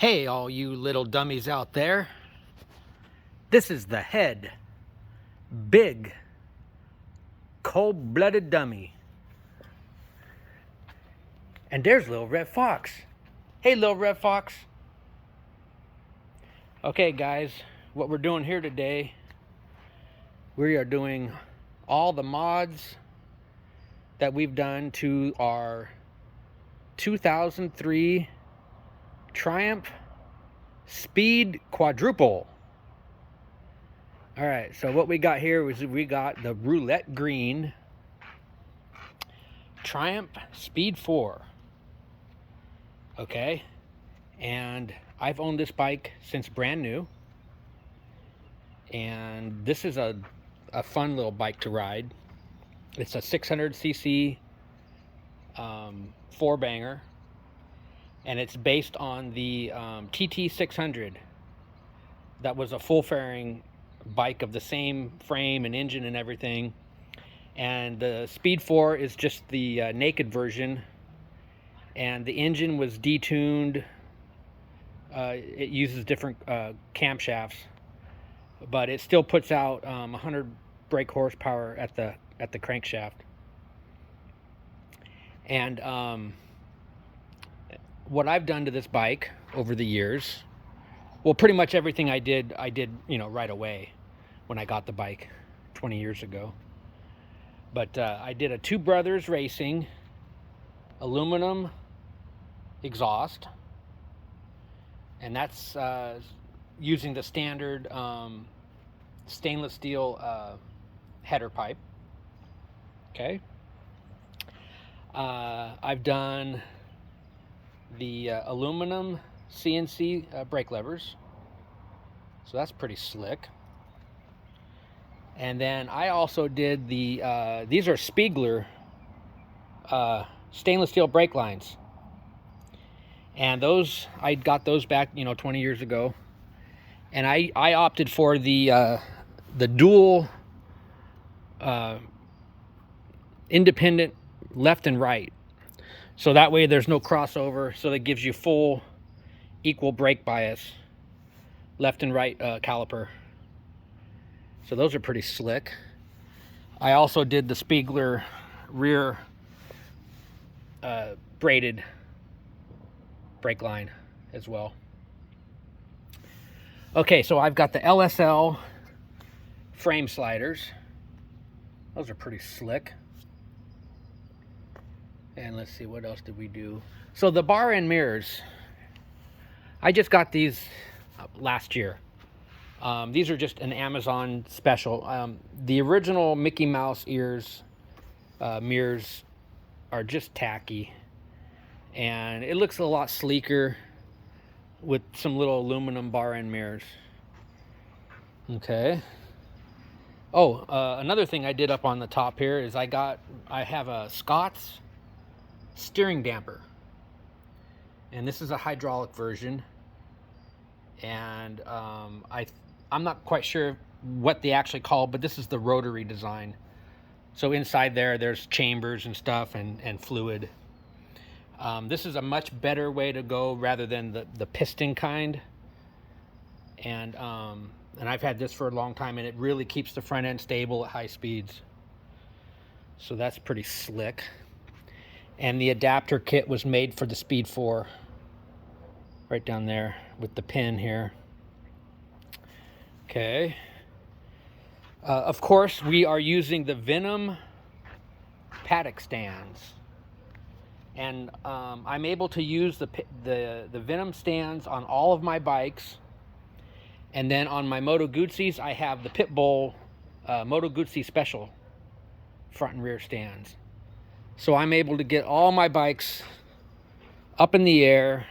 Hey, all you little dummies out there. This is the head, big, cold-blooded dummy. And there's little red fox. Hey, little red fox. Okay, guys, what we're doing here today, we are doing all the mods that we've done to our 2003 Triumph Speed Quadruple. All right, so what we got here is we got the roulette green Triumph Speed 4. Okay, and I've owned this bike since brand new, and this is a fun little bike to ride. It's a 600cc four banger, and it's based on the TT600. That was a full fairing bike of the same frame and engine and everything, and the Speed 4 is just the naked version, and the engine was detuned. It uses different camshafts, but it still puts out 100 brake horsepower at the crankshaft. And what I've done to this bike over the years, well, pretty much everything I did, right away when I got the bike 20 years ago. But I did a Two Brothers Racing aluminum exhaust, and that's using the standard stainless steel header pipe. Okay. I've done the aluminum CNC brake levers, so that's pretty slick. And then I also did the these are Spiegler stainless steel brake lines, and those I got those back 20 years ago, and I opted for the dual independent left and right, so that way there's no crossover, so that gives you full equal brake bias, left and right caliper. So those are pretty slick. I also did the Spiegler rear braided brake line as well. Okay, so I've got the LSL frame sliders. Those are pretty slick. And let's see, what else did we do? So the bar end mirrors, I just got these last year. These are just an Amazon special. The original Mickey Mouse ears mirrors are just tacky, and it looks a lot sleeker with some little aluminum bar end mirrors. Okay. Oh, another thing I did up on the top here is I have a Scott's steering damper, and this is a hydraulic version, and I'm not quite sure what they actually call, but this is the rotary design. So inside there's chambers and stuff and fluid. This is a much better way to go rather than the piston kind. And I've had this for a long time, and it really keeps the front end stable at high speeds. So that's pretty slick. And the adapter kit was made for the Speed 4. Right down there with the pin here. Okay. Of course, we are using the Venom paddock stands, and I'm able to use the Venom stands on all of my bikes. And then on my Moto Guzzi's, I have the Pitbull Moto Guzzi Special front and rear stands. So I'm able to get all my bikes up in the air,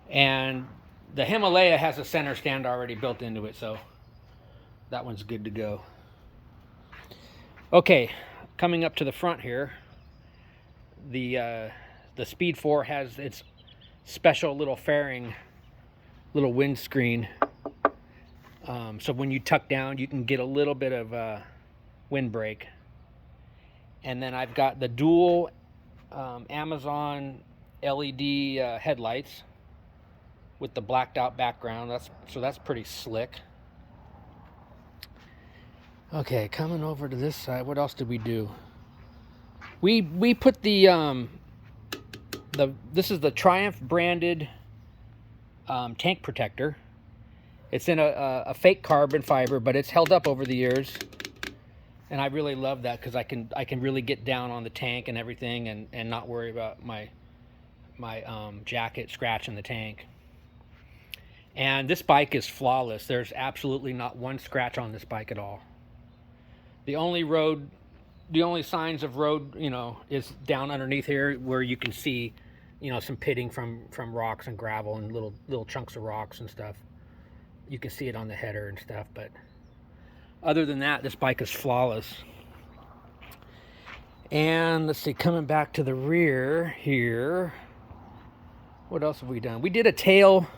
and the Himalaya has a center stand already built into it, so that one's good to go. Okay, coming up to the front here, the Speed 4 has its special little fairing, little windscreen. So when you tuck down, you can get a little bit of windbreak. And then I've got the dual Amazon LED headlights. with the blacked out background. That's pretty slick. Okay, coming over to this side, what else did we do? We put this is the Triumph branded tank protector. It's in a fake carbon fiber, but it's held up over the years, and I really love that because I can really get down on the tank and everything, and not worry about my jacket scratching the tank. And this bike is flawless. There's absolutely not one scratch on this bike at all. The only signs of road, is down underneath here where you can see, some pitting from rocks and gravel and little chunks of rocks and stuff. You can see it on the header and stuff, but other than that, this bike is flawless. And let's see, coming back to the rear here, what else have we done? We did a tail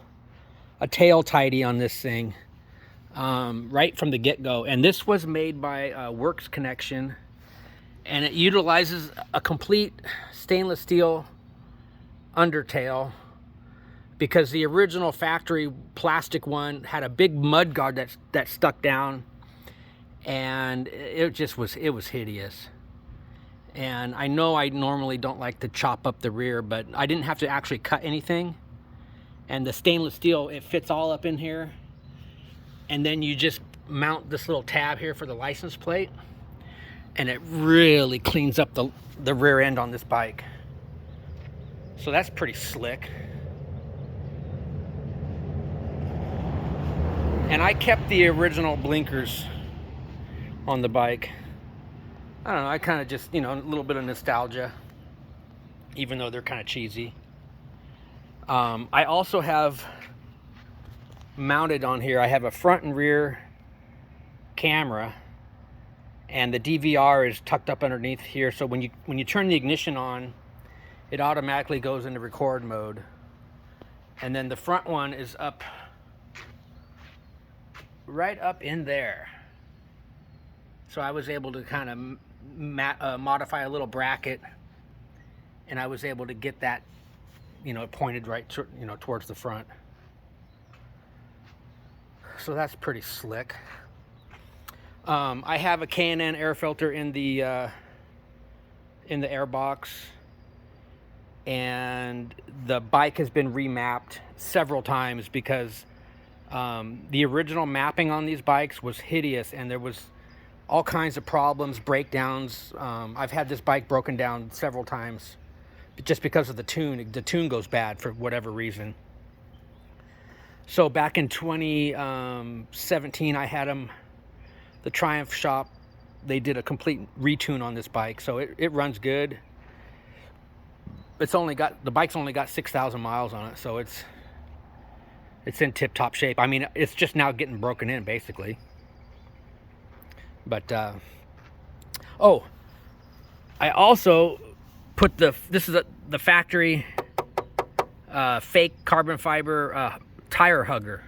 tidy on this thing. Right from the get-go, and this was made by Works Connection, and it utilizes a complete stainless steel undertail, because the original factory plastic one had a big mud guard that stuck down, and it was hideous. And I know I normally don't like to chop up the rear, but I didn't have to actually cut anything, and the stainless steel, it fits all up in here. And then you just mount this little tab here for the license plate, and it really cleans up the rear end on this bike. So that's pretty slick. And I kept the original blinkers on the bike. I don't know, I kind of just, a little bit of nostalgia, even though they're kind of cheesy. I also have mounted on here, I have a front and rear camera, and the DVR is tucked up underneath here, so when you turn the ignition on, it automatically goes into record mode. And then the front one is up right up in there, so I was able to kind of modify a little bracket, and I was able to get that pointed right towards the front. So that's pretty slick. I have a K&N air filter in the air box, and the bike has been remapped several times because the original mapping on these bikes was hideous, and there was all kinds of problems, breakdowns. I've had this bike broken down several times just because of the tune. The tune goes bad for whatever reason. So back in 2017, I had the Triumph shop, they did a complete retune on this bike, so it runs good. The bike's only got 6,000 miles on it, so it's in tip-top shape. I mean, it's just now getting broken in, basically. But I also put this is the factory fake carbon fiber tire hugger,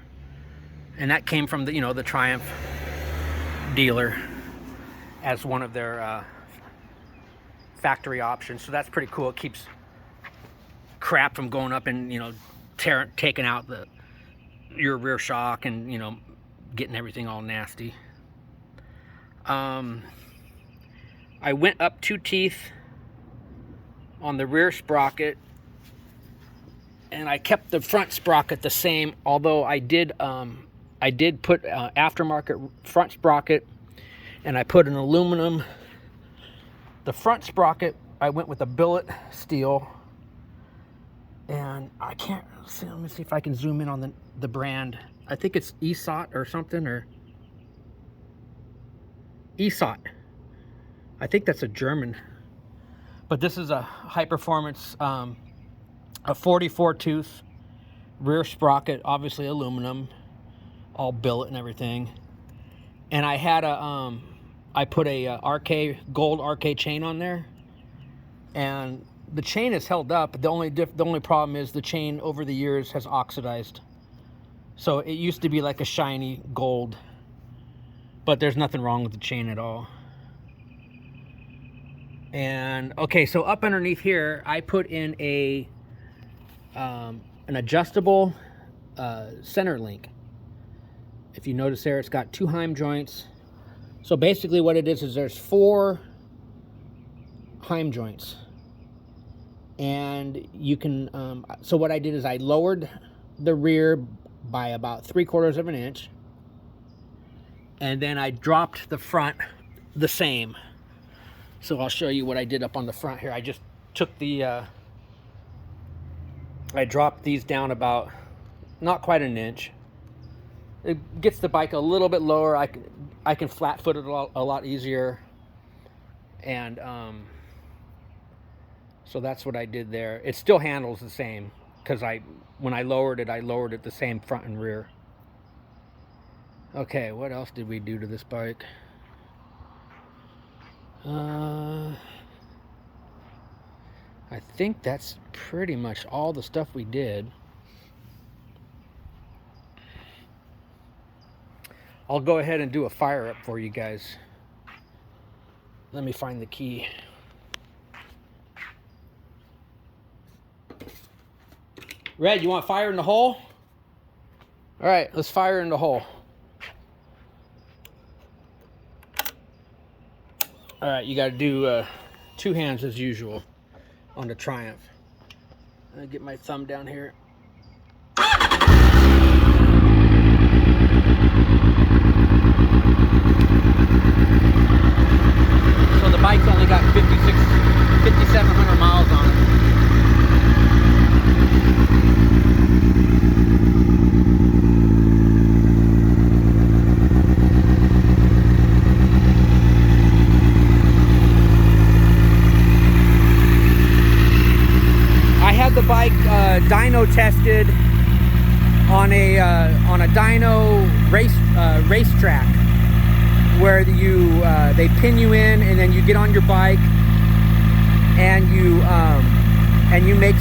and that came from the Triumph dealer as one of their factory options. So that's pretty cool. It keeps crap from going up and taking out your rear shock and getting everything all nasty. I went up 2 teeth on the rear sprocket, and I kept the front sprocket the same, although I did put aftermarket front sprocket, and I put an aluminum. The front sprocket, I went with a billet steel, and I can't see, let me see if I can zoom in on the brand. I think it's ESOT or something, or ESOT. I think that's a German, but this is a high performance, a 44 tooth rear sprocket, obviously aluminum, all billet and everything. And I had I put a gold RK chain on there, and the chain is held up. The only problem is the chain over the years has oxidized. So it used to be like a shiny gold, but there's nothing wrong with the chain at all. And okay, so up underneath here, I put in an adjustable center link. If you notice there, it's got 2 heim joints. So basically what it is there's 4 heim joints. And you can, so what I did is I lowered the rear by about 3/4 of an inch. And then I dropped the front the same. So I'll show you what I did up on the front here. I just took the, I dropped these down about, not quite an inch. It gets the bike a little bit lower. I can flat foot it a lot easier. And so that's what I did there. It still handles the same because when I lowered it the same front and rear. Okay, what else did we do to this bike? I think that's pretty much all the stuff we did. I'll go ahead and do a fire up for you guys. Let me find the key. Red, you want fire in the hole? All right, let's fire in the hole. All right, you got to do 2 hands as usual on the Triumph. I'm gonna get my thumb down here. So the bike's only got 5,700 miles on it. I had the bike dyno tested on a dyno racetrack where they pin you in and then you get on your bike and you make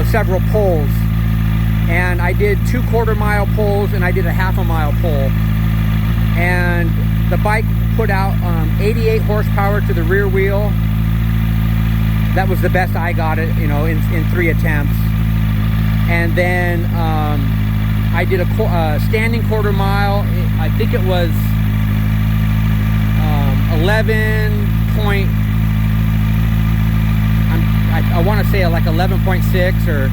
several pulls. And I did 2/4 mile pulls and I did a 1/2 mile pull. And the bike put out 88 horsepower to the rear wheel. That was the best I got it, in 3 attempts. And then I did a standing 1/4 mile. I think it was 11 point. I want to say like 11.6 or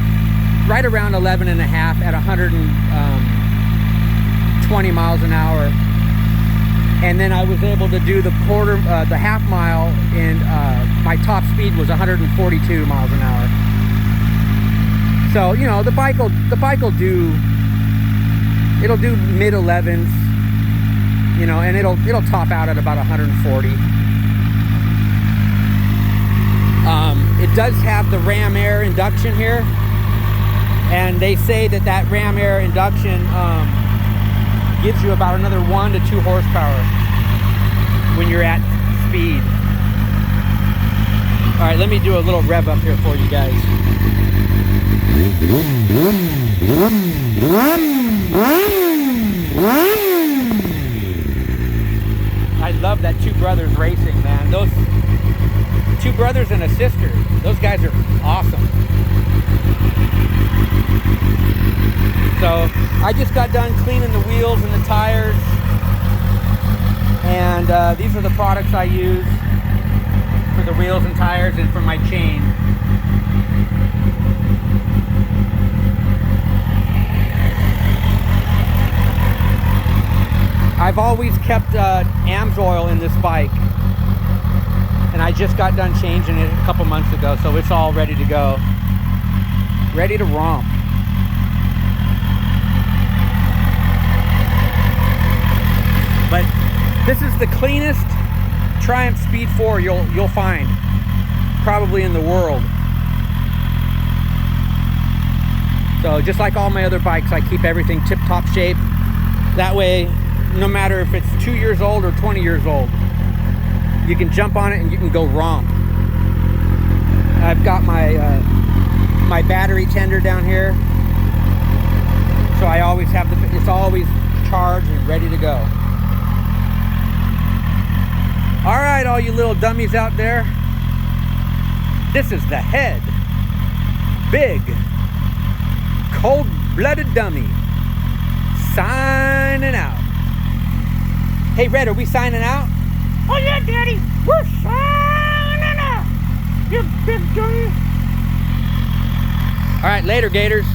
right around 11 and a half at 120 miles an hour. And then I was able to do the 1/2 mile, and my top speed was 142 miles an hour. So the bike will do mid 11s, and it'll top out at about 140. It does have the ram air induction here, and they say that ram air induction gives you about another 1 to 2 horsepower when you're at speed. All right, let me do a little rev up here for you guys. I love that Two Brothers Racing, man. Those 2 brothers and a sister, those guys are awesome. So I just got done cleaning the wheels and the tires, and these are the products I use for the wheels and tires and for my chain. I've always kept AMSOIL in this bike, and I just got done changing it a couple months ago, so it's all ready to go, ready to romp. But this is the cleanest Triumph Speed 4 you'll find probably in the world. So just like all my other bikes, I keep everything tip-top shape. That way, no matter if it's 2 years old or 20 years old, you can jump on it and you can go romp. I've got my my battery tender down here, so I always have it's always charged and ready to go. All right, all you little dummies out there, this is the head, big, cold-blooded dummy. signing out. Hey, Red, are we signing out? Oh yeah, Daddy, we're signing out. You big dummy. All right, later, Gators.